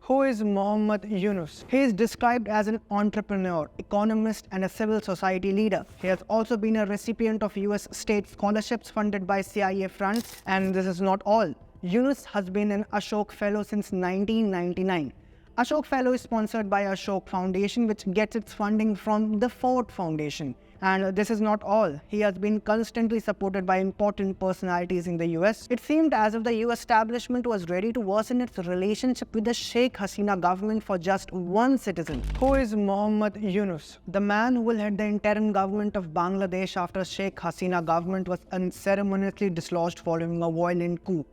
Who is Muhammad Yunus? He is described as an entrepreneur, economist, and a civil society leader. He has also been a recipient of US state scholarships funded by CIA funds, and this is not all. Yunus has been an Ashok Fellow since 1999. Ashok Fellow is sponsored by Ashok Foundation, which gets its funding from the Ford Foundation. And this is not all. He has been constantly supported by important personalities in the US. It seemed as if the US establishment was ready to worsen its relationship with the Sheikh Hasina government for just one citizen. Who is Muhammad Yunus? The man who will head the interim government of Bangladesh after Sheikh Hasina government was unceremoniously dislodged following a violent coup.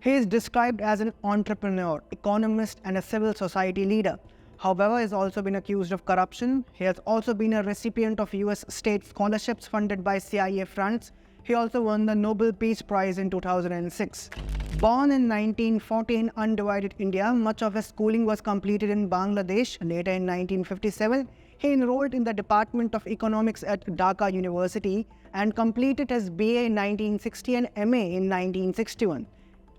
He is described as an entrepreneur, economist, and a civil society leader. However, he has also been accused of corruption. He has also been a recipient of US state scholarships funded by CIA funds. He also won the Nobel Peace Prize in 2006. Born in 1940 in undivided India, much of his schooling was completed in Bangladesh. Later in 1957, he enrolled in the Department of Economics at Dhaka University and completed his BA in 1960 and MA in 1961.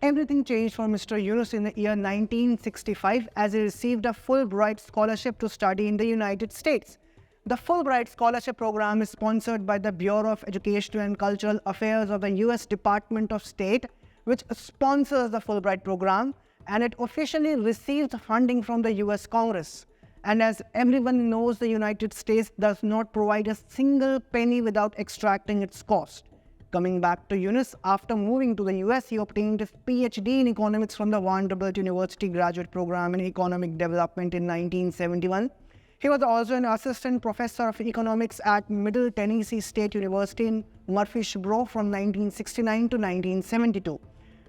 Everything changed for Mr. Yunus in the year 1965 as he received a Fulbright scholarship to study in the United States. The Fulbright Scholarship Program is sponsored by the Bureau of Educational and Cultural Affairs of the US Department of State, which sponsors the Fulbright program, and it officially receives funding from the US Congress. And as everyone knows, the United States does not provide a single penny without extracting its cost. Coming back to Yunus, after moving to the US, he obtained his PhD in economics from the Vanderbilt University Graduate Program in Economic Development in 1971. He was also an assistant professor of economics at Middle Tennessee State University in Murfreesboro from 1969 to 1972.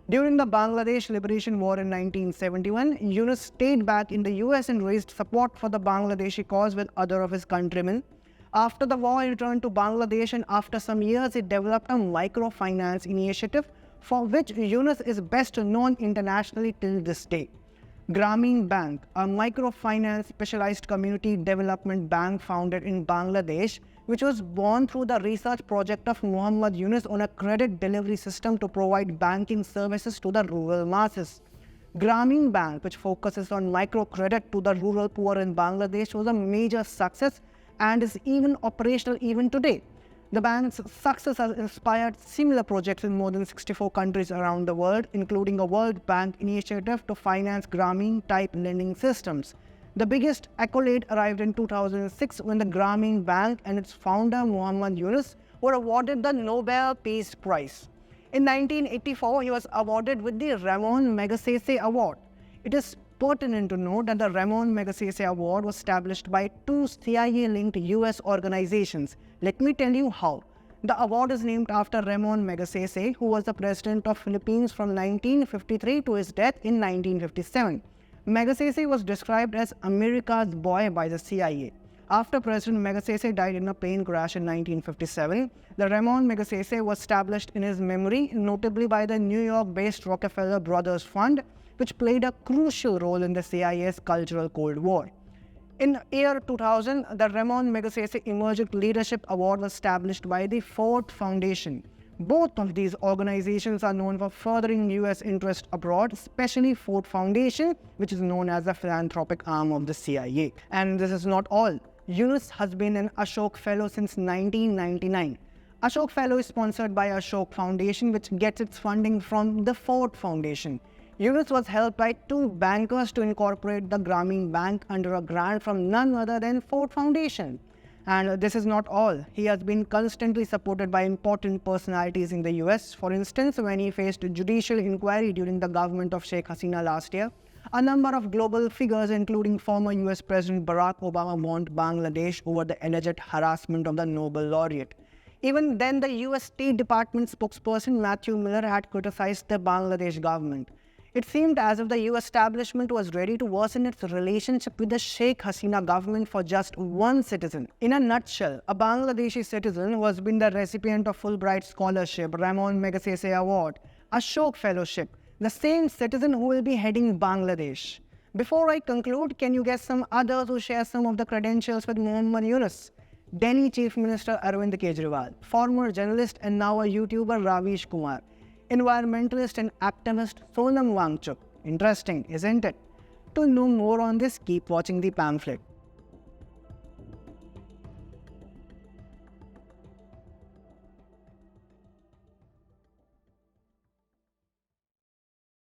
During the Bangladesh Liberation War in 1971, Yunus stayed back in the US and raised support for the Bangladeshi cause with other of his countrymen. After the war, he returned to Bangladesh, and after some years, he developed a microfinance initiative for which Yunus is best known internationally till this day. Grameen Bank, a microfinance specialized community development bank founded in Bangladesh, which was born through the research project of Muhammad Yunus on a credit delivery system to provide banking services to the rural masses. Grameen Bank, which focuses on microcredit to the rural poor in Bangladesh, was a major success and is even operational even today. The bank's success has inspired similar projects in more than 64 countries around the world, including a World Bank initiative to finance Grameen-type lending systems. The biggest accolade arrived in 2006 when the Grameen Bank and its founder Muhammad Yunus were awarded the Nobel Peace Prize. In 1984, he was awarded with the Ramon Magsaysay Award. It is pertinent to note that the Ramon Magsaysay Award was established by two CIA-linked US organizations. Let me tell you how. The award is named after Ramon Magsaysay, who was the president of Philippines from 1953 to his death in 1957. Magsaysay was described as America's boy by the CIA. After President Magsaysay died in a plane crash in 1957, the Ramon Magsaysay was established in his memory, notably by the New York-based Rockefeller Brothers Fund, which played a crucial role in the CIA's cultural Cold War. In year 2000, the Ramon Magsaysay Emergent Leadership Award was established by the Ford Foundation. Both of these organizations are known for furthering US interest abroad, especially Ford Foundation, which is known as the philanthropic arm of the CIA. And this is not all. Yunus has been an Ashok Fellow since 1999. Ashok Fellow is sponsored by Ashok Foundation, which gets its funding from the Ford Foundation. Yunus was helped by two bankers to incorporate the Grameen Bank under a grant from none other than Ford Foundation. And this is not all. He has been constantly supported by important personalities in the US. For instance, when he faced judicial inquiry during the government of Sheikh Hasina last year, a number of global figures, including former US President Barack Obama, warned Bangladesh over the alleged harassment of the Nobel laureate. Even then, the US State Department spokesperson Matthew Miller had criticized the Bangladesh government. It seemed as if the US establishment was ready to worsen its relationship with the Sheikh Hasina government for just one citizen. In a nutshell, a Bangladeshi citizen who has been the recipient of Fulbright Scholarship, Ramon Magsaysay Award, Ashok Fellowship, the same citizen who will be heading Bangladesh. Before I conclude, can you guess some others who share some of the credentials with Muhammad Yunus? Delhi Chief Minister Arvind Kejriwal, former journalist and now a YouTuber Ravish Kumar, environmentalist and activist Sonam Wangchuk. Interesting, isn't it? To know more on this, keep watching the pamphlet.